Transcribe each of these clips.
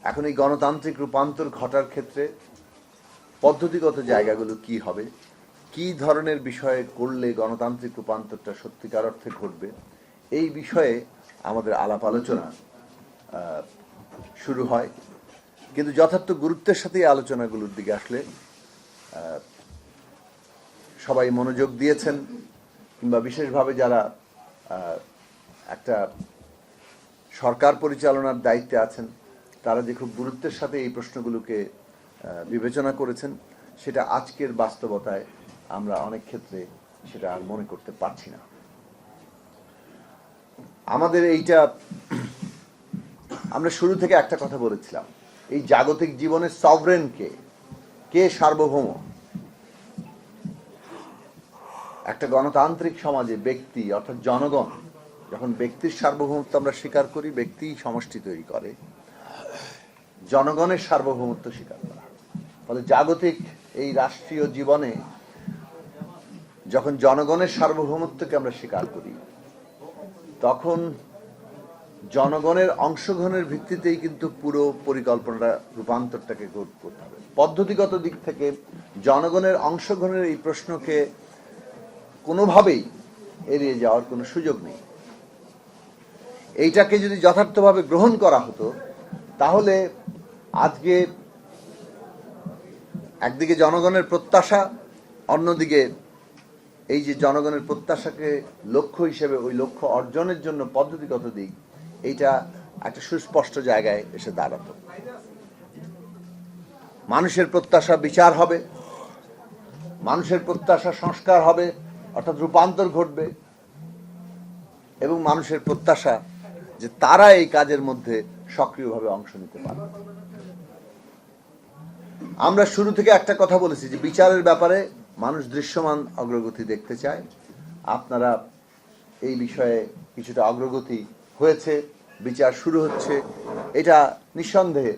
এখন এই গণতান্ত্রিক রূপান্তর ঘটার ক্ষেত্রে পদ্ধতিগত জায়গাগুলো কি হবে, কি ধরনের বিষয়ে করলে গণতান্ত্রিক রূপান্তরটা সত্যিকার অর্থে ঘটবে, এই বিষয়ে আমাদের আলাপ আলোচনা শুরু হয়। কিন্তু যথার্থ গুরুত্বের সাথে এই আলোচনাগুলোর দিকে আসলে সবাই মনোযোগ দিয়েছেন, কিংবা বিশেষভাবে যারা একটা সরকার পরিচালনার দায়িত্বে আছেন তারা যে খুব গুরুত্বের সাথে এই প্রশ্নগুলোকে বিবেচনা করেছেন, সেটা আজকের বাস্তবতায় আমরা অনেক ক্ষেত্রে সেটা আর মনে করতে পারছি না। আমাদের এইটা আমরা শুরু থেকে একটা কথা বলেছিলাম, এই জাগতিক জীবনের সভরেন কে সার্বভৌম? একটা গণতান্ত্রিক সমাজে ব্যক্তি অর্থাৎ জনগণ, যখন ব্যক্তির সার্বভৌমত্ব আমরা স্বীকার করি, ব্যক্তি সমষ্টি তৈরি করে, জনগণের সার্বভৌমত্ব স্বীকার করা। ফলে জাগতিক এই রাষ্ট্রীয় জীবনে যখন জনগণের সার্বভৌমত্বকে আমরা স্বীকার করি, তখন জনগণের অংশগ্রহণের ভিত্তিতেই কিন্তু পুরো পরিকল্পনাটা রূপান্তরটাকে করতে হবে। পদ্ধতিগত দিক থেকে জনগণের অংশগ্রহণের এই প্রশ্নকে কোনোভাবেই এড়িয়ে যাওয়ার কোনো সুযোগ নেই। এইটাকে যদি যথার্থভাবে গ্রহণ করা হতো, তাহলে আজকে একদিকে জনগণের প্রত্যাশা, অন্যদিকে এই যে জনগণের প্রত্যাশাকে লক্ষ্য হিসেবে ওই লক্ষ্য অর্জনের জন্য পদ্ধতিগত দিক, এইটা একটা সুস্পষ্ট জায়গায় এসে দাঁড়াতো। মানুষের প্রত্যাশা বিচার হবে, মানুষের প্রত্যাশা সংস্কার হবে, অর্থাৎ রূপান্তর ঘটবে, এবং মানুষের প্রত্যাশা যে তারা এই কাজের মধ্যে সক্রিয়ভাবে অংশ নিতে পারবে। আমরা শুরু থেকে একটা কথা বলেছি যে বিচারের ব্যাপারে মানুষ দৃশ্যমান অগ্রগতি দেখতে চায়। আপনারা এই বিষয়ে কিছুটা অগ্রগতি হয়েছে, বিচার শুরু হচ্ছে, এটা নিঃসন্দেহে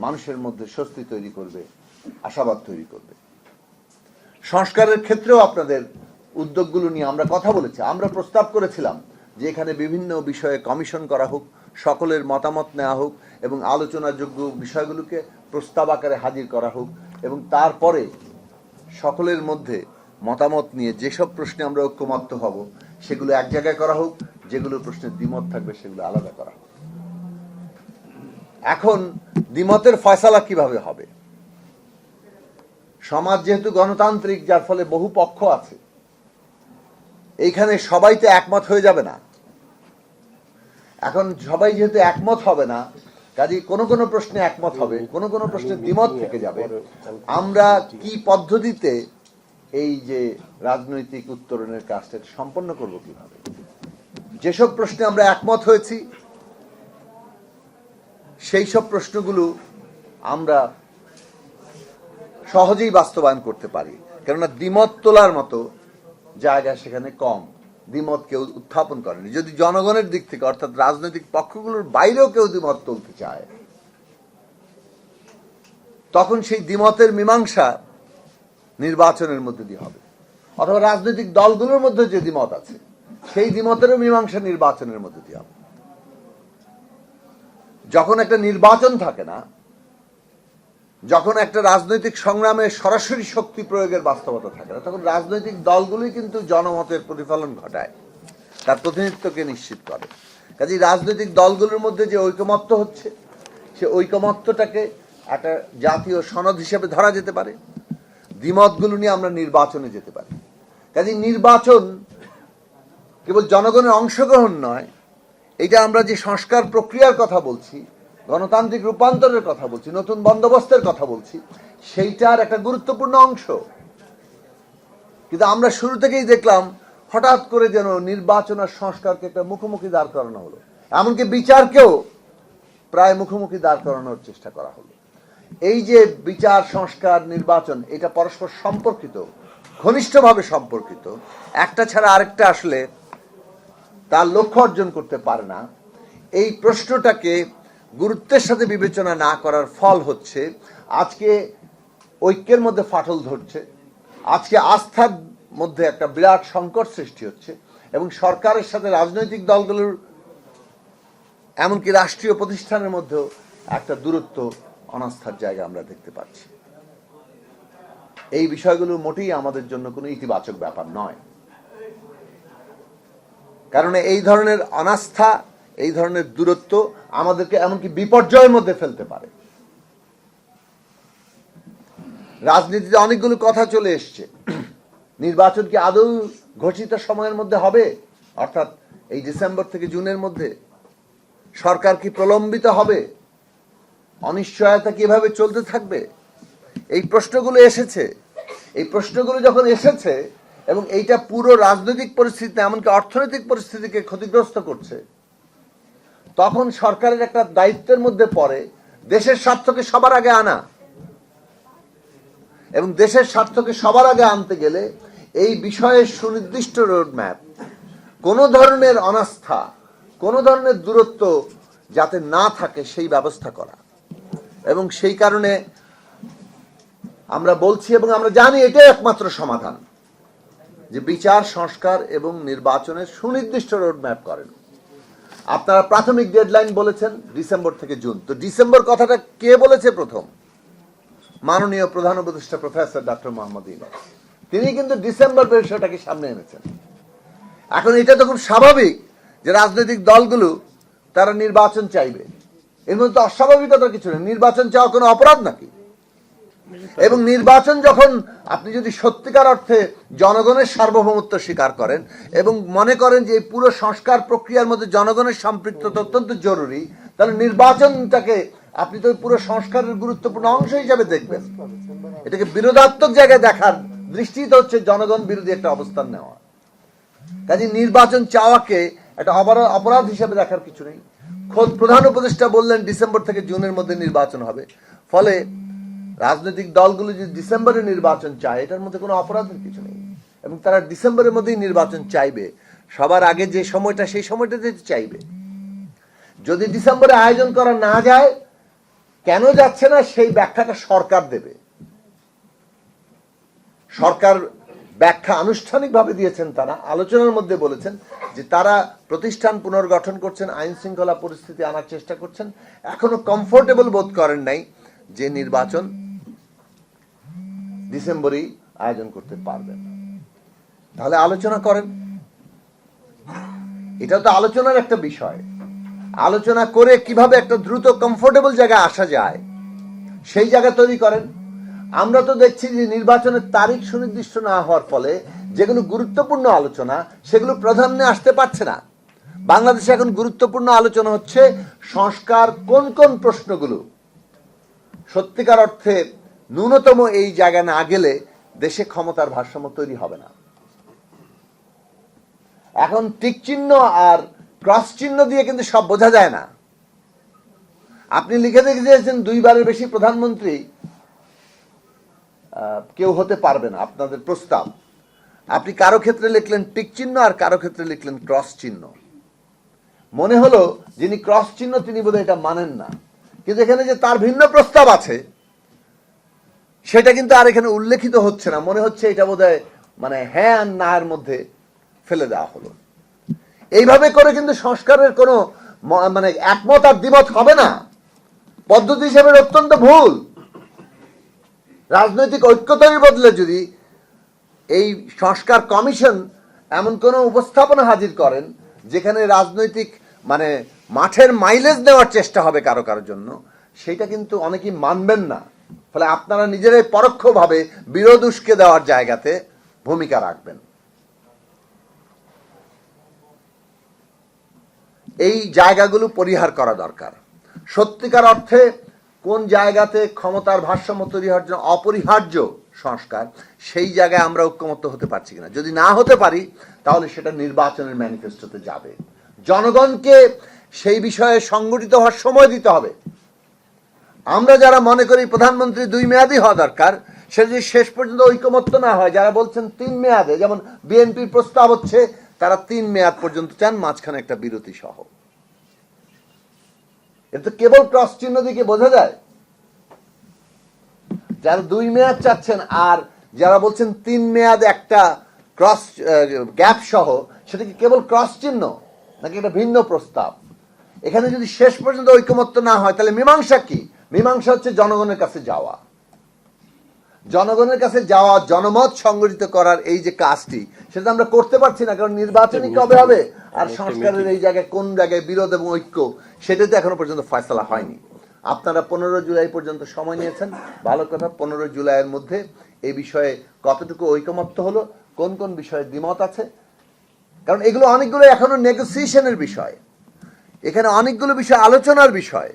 মানুষের মধ্যে স্বস্তি তৈরি করবে, আশাবাদ তৈরি করবে। সংস্কারের ক্ষেত্রেও আপনাদের উদ্যোগগুলো নিয়ে আমরা কথা বলেছি। আমরা প্রস্তাব করেছিলাম যে এখানে বিভিন্ন বিষয়ে কমিশন করা হোক, সকলের মতামত নেওয়া হোক, এবং আলোচনাযোগ্য বিষয়গুলোকে প্রস্তাব আকারে হাজির করা হোক, এবং তারপরে সকলের মধ্যে মতামত নিয়ে যেসব প্রশ্নে আমরা ঐক্যমত্য হব সেগুলো এক জায়গায় করা হোক, যেগুলো প্রশ্নে দ্বিমত থাকবে সেগুলো আলাদা করা হোক। এখন দ্বিমতের ফয়সালা কিভাবে হবে? সমাজ যেহেতু গণতান্ত্রিক, যার ফলে বহু পক্ষ আছে, এইখানে সবাই তো একমত হয়ে যাবে না। এখন সবাই যেহেতু একমত হবে না, কাজে কোনো কোনো প্রশ্নে একমত হবে, কোনো কোনো প্রশ্নে দ্বিমত থেকে যাবে। আমরা কি পদ্ধতিতে এই যে রাজনৈতিক উত্তরণের কাজটা সম্পন্ন করব কিভাবে? যেসব প্রশ্নে আমরা একমত হয়েছি সেই সব প্রশ্নগুলো আমরা সহজেই বাস্তবায়ন করতে পারি, কেননা দ্বিমত তোলার মতো জায়গা সেখানে কম। দ্বিমত কেউ উত্থাপন করেনি। যদি জনগণের দিক থেকে অর্থাৎ রাজনৈতিক পক্ষগুলোর বাইরেও কেউ দ্বিমত তুলতে চায়, তখন সেই দ্বিমতের মীমাংসা নির্বাচনের মধ্যে দিয়ে হবে, অথবা রাজনৈতিক দলগুলোর মধ্যে যে দ্বিমত আছে সেই দ্বিমতেরও মীমাংসা নির্বাচনের মধ্যে দিয়ে হবে। যখন একটা নির্বাচন থাকে না, যখন একটা রাজনৈতিক সংগ্রামে সরাসরি শক্তি প্রয়োগের বাস্তবতা থাকে না, তখন রাজনৈতিক দলগুলোই কিন্তু জনমতের প্রতিফলন ঘটায়, তার প্রতিনিধিত্বকে নিশ্চিত করে। কাজেই রাজনৈতিক দলগুলোর মধ্যে যে ঐকমত্য হচ্ছে, সে ঐকমত্যটাকে একটা জাতীয় সনদ হিসেবে ধরা যেতে পারে। দ্বিমতগুলো নিয়ে আমরা নির্বাচনে যেতে পারি। কাজেই নির্বাচন কেবল জনগণের অংশগ্রহণ নয়, এটা আমরা যে সংস্কার প্রক্রিয়ার কথা বলছি, গণতান্ত্রিক রূপান্তরের কথা বলছি, নতুন বন্দোবস্তের কথা বলছি, সেইটার একটা গুরুত্বপূর্ণ অংশ। কিন্তু আমরা শুরু থেকেই দেখলাম হঠাৎ করে যেন নির্বাচন আর সংস্কারকে একটা মুখোমুখি দাঁড় করানো হলো, এমনকি বিচারকেও প্রায় মুখোমুখি দাঁড় করানোর চেষ্টা করা হলো। এই যে বিচার, সংস্কার, নির্বাচন, এটা পরস্পর সম্পর্কিত, ঘনিষ্ঠভাবে সম্পর্কিত। একটা ছাড়া আরেকটা আসলে তার লক্ষ্য অর্জন করতে পারে না। এই প্রশ্নটাকে গুরুত্বের সাথে বিবেচনা না করার ফল হচ্ছে আজকে ঐক্যের মধ্যে ফাটল ধরছে, আজকে আস্থার মধ্যে একটা বিরাট সংকট সৃষ্টি হচ্ছে, এবং সরকারের সাথে রাজনৈতিক দলগুলোর, এমনকি রাষ্ট্রীয় প্রতিষ্ঠানের মধ্যেও একটা দূরত্ব, অনাস্থার জায়গা আমরা দেখতে পাচ্ছি। এই বিষয়গুলো মোটেই আমাদের জন্য কোনো ইতিবাচক ব্যাপার নয়, কারণ এই ধরনের অনাস্থা, এই ধরনের দূরত্ব আমাদেরকে এমনকি বিপর্যয়ের মধ্যে ফেলতে পারে। রাজনীতিতে অনেকগুলো কথা চলে এসছে। নির্বাচন কি আদৌ ঘোষিত সময়ের মধ্যে হবে, অর্থাৎ এই ডিসেম্বর থেকে জুনের মধ্যে? সরকার কি প্রলম্বিত হবে? অনিশ্চয়তা কিভাবে চলতে থাকবে? এই প্রশ্নগুলো এসেছে। এই প্রশ্নগুলো যখন এসেছে এবং এইটা পুরো রাজনৈতিক পরিস্থিতি, এমনকি অর্থনৈতিক পরিস্থিতিকে ক্ষতিগ্রস্ত করছে, তখন সরকারের একটা দায়িত্বের মধ্যে পড়ে দেশের স্বার্থকে সবার আগে আনা। এবং দেশের স্বার্থকে সবার আগে আনতে গেলে এই বিষয়ের সুনির্দিষ্ট রোডম্যাপ, কোনো ধরনের অনাস্থা, কোনো ধরনের দূরত্ব যাতে না থাকে সেই ব্যবস্থা করা। এবং সেই কারণে আমরা বলছি এবং আমরা জানি এটাই একমাত্র সমাধান, যে বিচার, সংস্কার এবং নির্বাচনের সুনির্দিষ্ট রোডম্যাপ করেন। আপনারা প্রাথমিক ডেডলাইন বলেছেন ডিসেম্বর থেকে জুন। তো ডিসেম্বর কথাটা কে বলেছে প্রথম? মাননীয় প্রধান উপদেষ্টা প্রফেসর ডক্টর মোহাম্মদ ইউনূস। তিনি কিন্তু ডিসেম্বর বিষয়টাকে সামনে এনেছেন। এখন এটা তো খুব স্বাভাবিক যে রাজনৈতিক দলগুলো তারা নির্বাচন চাইবে। এর মধ্যে অস্বাভাবিকতার কিছু নেই। নির্বাচন চাওয়া কোনো অপরাধ নাকি? এবং নির্বাচন যখন আপনি যদি সত্যিকার অর্থে জনগণের সার্বভৌমত্ব স্বীকার করেন এবং মনে করেন যে এই পুরো সংস্কার প্রক্রিয়ার মধ্যে জনগণের সম্পৃক্ততা অত্যন্ত জরুরি, তাহলে নির্বাচনটাকে আপনি তো পুরো সংস্কারের গুরুত্বপূর্ণ অংশ হিসাবে দেখবেন। এটাকে বিরোধাত্মক জায়গায় দেখার দৃষ্টিতে হচ্ছে জনগণ বিরোধী একটা অবস্থান নেওয়া। কাজে নির্বাচন চাওয়াকে একটা অপরাধ হিসাবে দেখার কিছু নেই। খোদ প্রধান উপদেষ্টা বললেন ডিসেম্বর থেকে জুনের মধ্যে নির্বাচন হবে। ফলে রাজনৈতিক দলগুলো যদি ডিসেম্বরে নির্বাচন চায়, এটার মধ্যে কোনো অপরাধের কিছু নেই। এবং তারা ডিসেম্বরের মধ্যেই নির্বাচন চাইবে, সবার আগে যে সময়টা, সেই সময়টাতে চাইবে। যদি ডিসেম্বরে আয়োজন করা না যায়, কেন যাচ্ছে না সেই ব্যাখ্যাটা সরকার দেবে। সরকার ব্যাখ্যা আনুষ্ঠানিকভাবে দিয়েছেন, তারা আলোচনার মধ্যে বলেছেন যে তারা প্রতিষ্ঠান পুনর্গঠন করছেন, আইন শৃঙ্খলা পরিস্থিতি আনার চেষ্টা করছেন, এখনো কমফোর্টেবল বোধ করেন নাই যে নির্বাচন ডিসেম্বরেই আয়োজন করতে পারবেন। তাহলে আলোচনা করেন। এটা তো আলোচনার একটা বিষয়। আলোচনা করে কিভাবে একটা দ্রুত কমফোর্টেবল জায়গায় আসা যায় সেই জায়গা তৈরি করেন। আমরা তো দেখছি যে নির্বাচনের তারিখ সুনির্দিষ্ট না হওয়ার ফলে যেগুলো গুরুত্বপূর্ণ আলোচনা সেগুলো প্রাধান্যে আসতে পারছে না। বাংলাদেশে এখন গুরুত্বপূর্ণ আলোচনা হচ্ছে সংস্কার কোন কোন প্রশ্নগুলো সত্যিকার অর্থে ন্যূনতম এই জায়গা না গেলে দেশে ক্ষমতার ভারসাম্য তৈরি হবে না। এখন টিক চিহ্ন আর ক্রস চিহ্ন দিয়ে কিন্তু সব বোঝা যায় না। আপনি লিখে দিয়েছেন 2 বারের বেশি প্রধানমন্ত্রী কেউ হতে পারবে না, আপনাদের প্রস্তাব। আপনি কারো ক্ষেত্রে লিখলেন টিক চিহ্ন আর কারো ক্ষেত্রে লিখলেন ক্রস চিহ্ন। মনে হলো যিনি ক্রস চিহ্ন তিনি বোধহয় এটা মানেন না, কিন্তু এখানে যে তার ভিন্ন প্রস্তাব আছে সেটা কিন্তু আর এখানে উল্লেখিত হচ্ছে না। মনে হচ্ছে এটা বোধহয় মানে হ্যাঁ আর না এর মধ্যে ফেলে দেওয়া হলো। এইভাবে করে কিন্তু সংস্কারের কোনো মানে একমত আর দ্বিমত হবে না। পদ্ধতি হিসেবে অত্যন্ত ভুল। রাজনৈতিক ঐক্য তৈরির বদলে যদি এই সংস্কার কমিশন এমন কোনো উপস্থাপনা হাজির করেন যেখানে রাজনৈতিক মানে মাঠের মাইলেজ নেওয়ার চেষ্টা হবে কারো কারোর জন্য, সেটা কিন্তু অনেকেই মানবেন না। ফলে আপনারা নিজেরাই পরোক্ষভাবে বিরোধ উস্কে দেওয়ার জায়গাতে ভূমিকা রাখবেন। এই জায়গাগুলো পরিহার করা দরকার। সত্যিকার অর্থে কোন জায়গাতে ক্ষমতার ভারসাম্য তৈরি হওয়ার জন্য অপরিহার্য সংস্কার, সেই জায়গায় আমরা ঐক্যমত্য হতে পারছি কিনা। যদি না হতে পারি তাহলে সেটা নির্বাচনের ম্যানিফেস্টোতে যাবে। জনগণকে সেই বিষয়ে সংগঠিত হওয়ার সময় দিতে হবে। আমরা যারা মনে করি প্রধানমন্ত্রী 2 মেয়াদই হওয়া দরকার, সেটা যদি শেষ পর্যন্ত ঐকমত্য না হয়, যারা বলছেন 3 মেয়াদে, যেমন বিএনপির প্রস্তাব হচ্ছে তারা 3 মেয়াদ পর্যন্ত চান, মাঝখানে একটা বিরতি সহ। এটা কেবল ক্রস চিহ্ন দিয়ে বোঝা যায়। যারা 2 মেয়াদ চাচ্ছেন আর যারা বলছেন 3 মেয়াদ একটা ক্রস গ্যাপ সহ, সেটা কি কেবল ক্রস চিহ্ন নাকি এটা ভিন্ন প্রস্তাব? এখানে যদি শেষ পর্যন্ত ঐকমত্য না হয় তাহলে মীমাংসা কি? মীমাংসা হচ্ছে জনগণের কাছে যাওয়া, জনগণের কাছে যাওয়া, জনমত সংগঠিত করার এই যে কাজটি, সেটা আমরা করতে পারছি না, কারণ নির্বাচনই কবে হবে আর সংস্কারের এই জায়গায় কোন জায়গায় বিরোধ এবং ঐক্য, সেটা তো এখনো পর্যন্ত ফয়সালা হয়নি। আপনারা 15 জুলাই পর্যন্ত সময় নিয়েছেন, ভালো কথা। 15 জুলাইয়ের মধ্যে এই বিষয়ে কতটুকু ঐকমত্য হলো, কোন কোন বিষয়ে দ্বিমত আছে, কারণ এগুলো অনেকগুলো এখনো নেগোসিয়েশনের বিষয়, এখানে অনেকগুলো বিষয় আলোচনার বিষয়।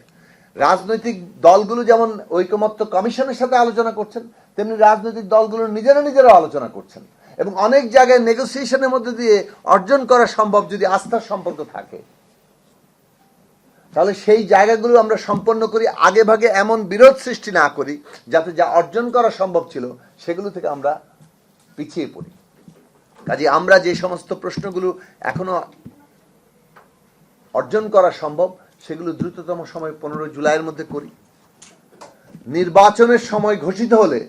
রাজনৈতিক দলগুলো যেমন ঐকমত্য কমিশনের সাথে আলোচনা করছেন, তেমনি রাজনৈতিক দলগুলো নিজেরা আলোচনা করছেন, এবং অনেক জায়গায় নেগোসিয়েশনের মধ্যে দিয়ে অর্জন করা সম্ভব যদি আস্থার সম্পর্ক থাকে। তাহলে সেই জায়গাগুলো আমরা সম্পন্ন করি, আগে ভাগে এমন বিরোধ সৃষ্টি না করি যাতে যা অর্জন করা সম্ভব ছিল সেগুলো থেকে আমরা পিছিয়ে পড়ি। কাজে আমরা যে সমস্ত প্রশ্নগুলো এখনো অর্জন করা সম্ভব সেগুলো দ্রুততম সময় 15 জুলাইয়ের মধ্যে করি। নির্বাচনের সময় ঘোষিত হলে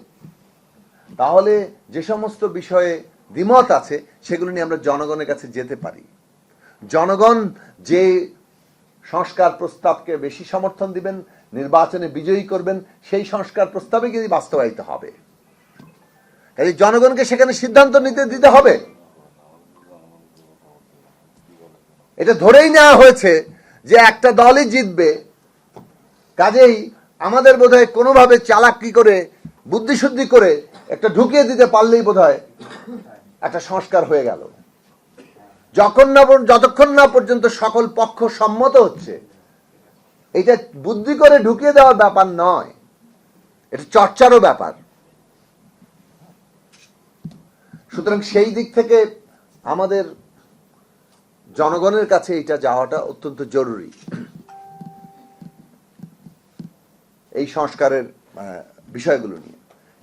তাহলে যে সমস্ত বিষয়ে দ্বিমত আছে সেগুলো নিয়ে আমরা জনগণের কাছে যেতে পারি। জনগণ যে সংস্কার প্রস্তাবকে বেশি সমর্থন দিবেন, নির্বাচনে বিজয়ী করবেন, সেই সংস্কার প্রস্তাবে কিন্তু বাস্তবায়িত হবে। কাজে জনগণকে সেখানে সিদ্ধান্ত দিতে হবে। এটা ধরেই নেওয়া হয়েছে যে একটা দলই জিতবে, কাজেই আমাদের বোধহয় কোনোভাবে চালাকি করে বুদ্ধিশুদ্ধি করে একটা ঢুকিয়ে দিতে পারলেই বোধহয় একটা সংস্কার হয়ে গেল। যতক্ষণ না পর্যন্ত সকল পক্ষ সম্মত হচ্ছে, এটা বুদ্ধি করে ঢুকিয়ে দেওয়ার ব্যাপার নয়, এটা চর্চারও ব্যাপার। সুতরাং সেই দিক থেকে আমাদের জনগণের কাছে এটা যাওয়াটা অত্যন্ত জরুরি। এই সংস্কারের বিষয়গুলো নিয়ে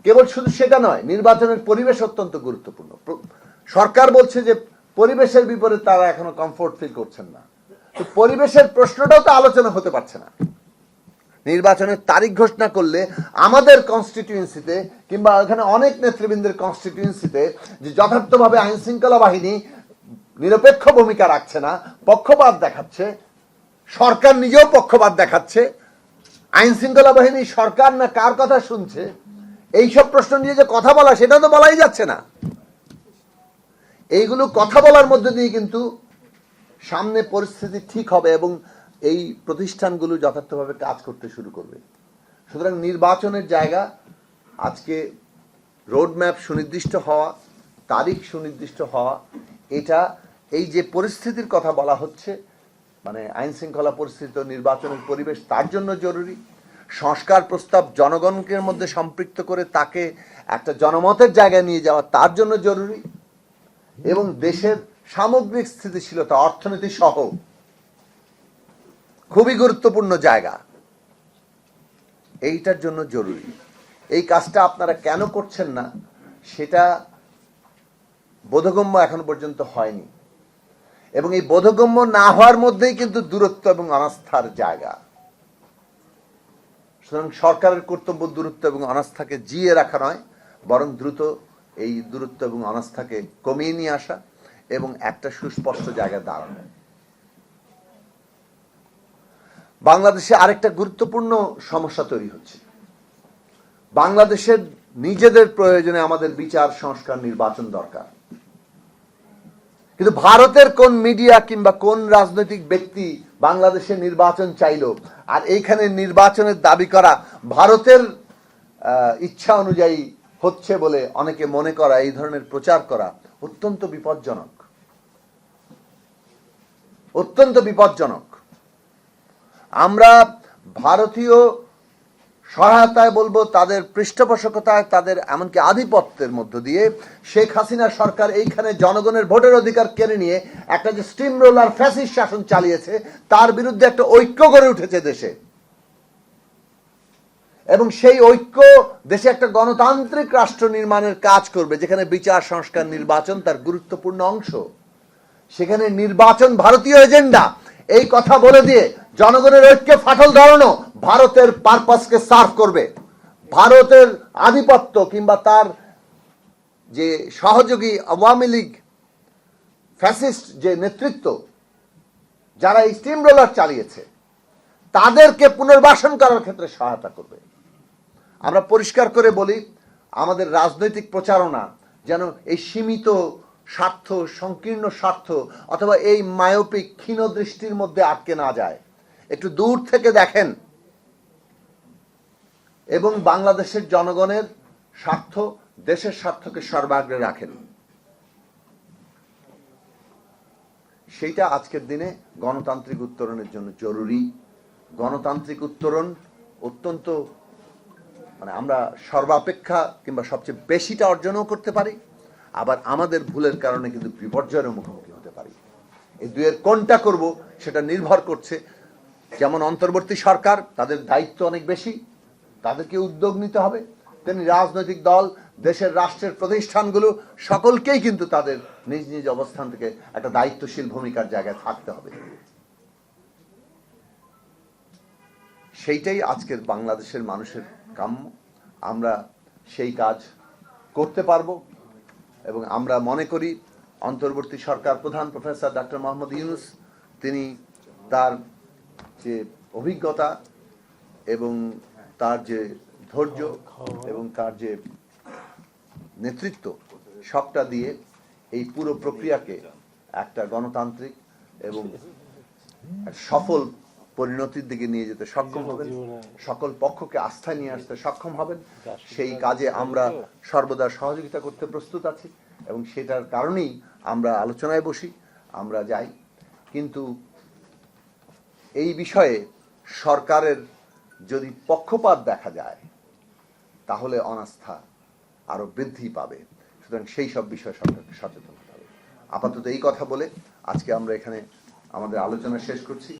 কেবল শুধু সেটা নয়, নির্বাচনের পরিবেশ অত্যন্ত গুরুত্বপূর্ণ। সরকার বলছে যে পরিবেশের বিপরীতে তারা এখনো কমফোর্ট ফিল করছেন না, তো পরিবেশের প্রশ্নটাও তো আলোচনা হতে পারছে না। নির্বাচনের তারিখ ঘোষণা করলে আমাদের কনস্টিটিউয়েন্সিতে কিংবা এখানে অনেক নেতৃবৃন্দের কনস্টিটিউয়েন্সিতে যে যথার্থভাবে আইন শৃঙ্খলা বাহিনী নিরপেক্ষ ভূমিকা রাখছে না, পক্ষপাত দেখাচ্ছে, সরকার নিজেও পক্ষপাত দেখাচ্ছে, আইন শৃঙ্খলা বাহিনী সরকার না কার কথা শুনছে, এইসব প্রশ্ন নিয়ে যে কথা বলা, সেটা তো বলাই যাচ্ছে না। এইগুলো কথা বলার মধ্যে দিয়ে কিন্তু সামনে পরিস্থিতি ঠিক হবে এবং এই প্রতিষ্ঠানগুলো যথার্থভাবে কাজ করতে শুরু করবে। সুতরাং নির্বাচনের জায়গা আজকে রোডম্যাপ সুনির্দিষ্ট হওয়া, তারিখ সুনির্দিষ্ট হওয়া, এটা এই যে পরিস্থিতির কথা বলা হচ্ছে, মানে আইন শৃঙ্খলা পরিস্থিতি, নির্বাচনের পরিবেশ, তার জন্য জরুরি। সংস্কার প্রস্তাব জনগণের মধ্যে সম্পৃক্ত করে তাকে একটা জনমতের জায়গায় নিয়ে যাওয়া, তার জন্য জরুরি। এবং দেশের সামগ্রিক স্থিতিশীলতা, অর্থনীতি সহ খুবই গুরুত্বপূর্ণ জায়গা, এইটার জন্য জরুরি। এই কাজটা আপনারা কেন করছেন না সেটা বোধগম্য এখন পর্যন্ত হয়নি, এবং এই বোধগম্য না হওয়ার মধ্যেই কিন্তু দূরত্ব এবং অনাস্থার জায়গা। সুতরাং সরকারের কর্তব্য দূরত্ব এবং অনাস্থাকে জিয়ে রাখা নয়, বরং দ্রুত এই দূরত্ব এবং অনাস্থাকে কমিয়ে নিয়ে আসা এবং একটা সুস্পষ্ট জায়গায় দাঁড়ানো। বাংলাদেশে আরেকটা গুরুত্বপূর্ণ সমস্যা তৈরি হচ্ছে। বাংলাদেশের নিজেদের প্রয়োজনে আমাদের বিচার, সংস্কার, নির্বাচন দরকার, কিন্তু ভারতের কোন মিডিয়া কিংবা কোন রাজনৈতিক ব্যক্তি বাংলাদেশে নির্বাচন চাইলো আর এইখানে নির্বাচনের দাবি করা ভারতের ইচ্ছা অনুযায়ী হচ্ছে বলে অনেকে মনে করা, এই ধরনের প্রচার করা অত্যন্ত বিপজ্জনক, অত্যন্ত বিপজ্জনক। আমরা ভারতীয় সহায়তায় বলবো, তাদের পৃষ্ঠপোষকতায়, তাদের এমনকি আধিপত্যের মধ্য দিয়ে শেখ হাসিনা সরকার এইখানে জনগণের ভোটের অধিকার কেড়ে নিয়ে একটা যে স্টিম রোলার ফ্যাসিস্ট শাসন চালিয়েছে, তার বিরুদ্ধে একটা ঐক্য গড়ে উঠেছে দেশে, এবং সেই ঐক্য দেশে একটা গণতান্ত্রিক রাষ্ট্র নির্মাণের কাজ করবে, যেখানে বিচার, সংস্কার, নির্বাচন তার গুরুত্বপূর্ণ অংশ। সেখানে নির্বাচন ভারতীয় এজেন্ডা, এই কথা বলে দিয়ে জনগণের ঐক্যে ফাটল ধরানো ভারতের পারপাসকে সার্ভ করবে। ভারতের আধিপত্য কিংবা তার যে সহযোগী আওয়ামী লীগ ফ্যাসিস্ট যে নেতৃত্ব, যারা স্টিম রোলার চালিয়েছে তাদেরকে পুনর্বাসন করার ক্ষেত্রে সহায়তা করবে। আমরা পরিষ্কার করে বলি, আমাদের রাজনৈতিক প্রচারণা যেন এই সীমিত স্বার্থ, সংকীর্ণ স্বার্থ অথবা এই মায়োপিক ক্ষীণ দৃষ্টির মধ্যে আটকে না যায়। একটু দূর থেকে দেখেন এবং বাংলাদেশের জনগণের স্বার্থ, দেশের স্বার্থকে সর্বাগ্রে রাখেন। সেইটা আজকের দিনে গণতান্ত্রিক উত্তরণের জন্য জরুরি। গণতান্ত্রিক উত্তরণ অত্যন্ত, মানে আমরা সর্বাপেক্ষা কিংবা সবচেয়ে বেশিটা অর্জনও করতে পারি, আবার আমাদের ভুলের কারণে কিন্তু বিপর্যয়ের মুখোমুখি হতে পারি। এই দুয়ের কোনটা করব সেটা নির্ভর করছে। যেমন অন্তর্বর্তী সরকার, তাদের দায়িত্ব অনেক বেশি, তাদেরকে উদ্যোগ নিতে হবে, তেমনি রাজনৈতিক দল, দেশের রাষ্ট্রের প্রতিষ্ঠানগুলো সকলকেই কিন্তু তাদের নিজ নিজ অবস্থান থেকে একটা দায়িত্বশীল ভূমিকার জায়গায় থাকতে হবে। সেইটাই আজকের বাংলাদেশের মানুষের কাম্য। আমরা সেই কাজ করতে পারবো এবং আমরা মনে করি অন্তর্বর্তী সরকার প্রধান প্রফেসর ডক্টর মোহাম্মদ ইউনূস, তিনি তার যে অভিজ্ঞতা এবং তার যে ধৈর্য এবং তার যে নেতৃত্ব, সবটা দিয়ে এই পুরো প্রক্রিয়াকে একটা গণতান্ত্রিক এবং সফল পরিণতির দিকে নিয়ে যেতে সক্ষম হবেন, সকল পক্ষকে আস্থায় নিয়ে আসতে সক্ষম হবেন। সেই কাজে আমরা সর্বদা সহযোগিতা করতে প্রস্তুত আছি এবং সেটার কারণেই আমরা আলোচনায় বসি, আমরা যাই। কিন্তু এই বিষয়ে সরকারের যদি পক্ষপাত দেখা যায় তাহলে অনাস্থা আরো বৃদ্ধি পাবে। সুতরাং সেই সব বিষয়ে সরকারকে সচেতন হতে হবে। আপাতত এই কথা বলে আজকে আমরা এখানে আমাদের আলোচনা শেষ করছি।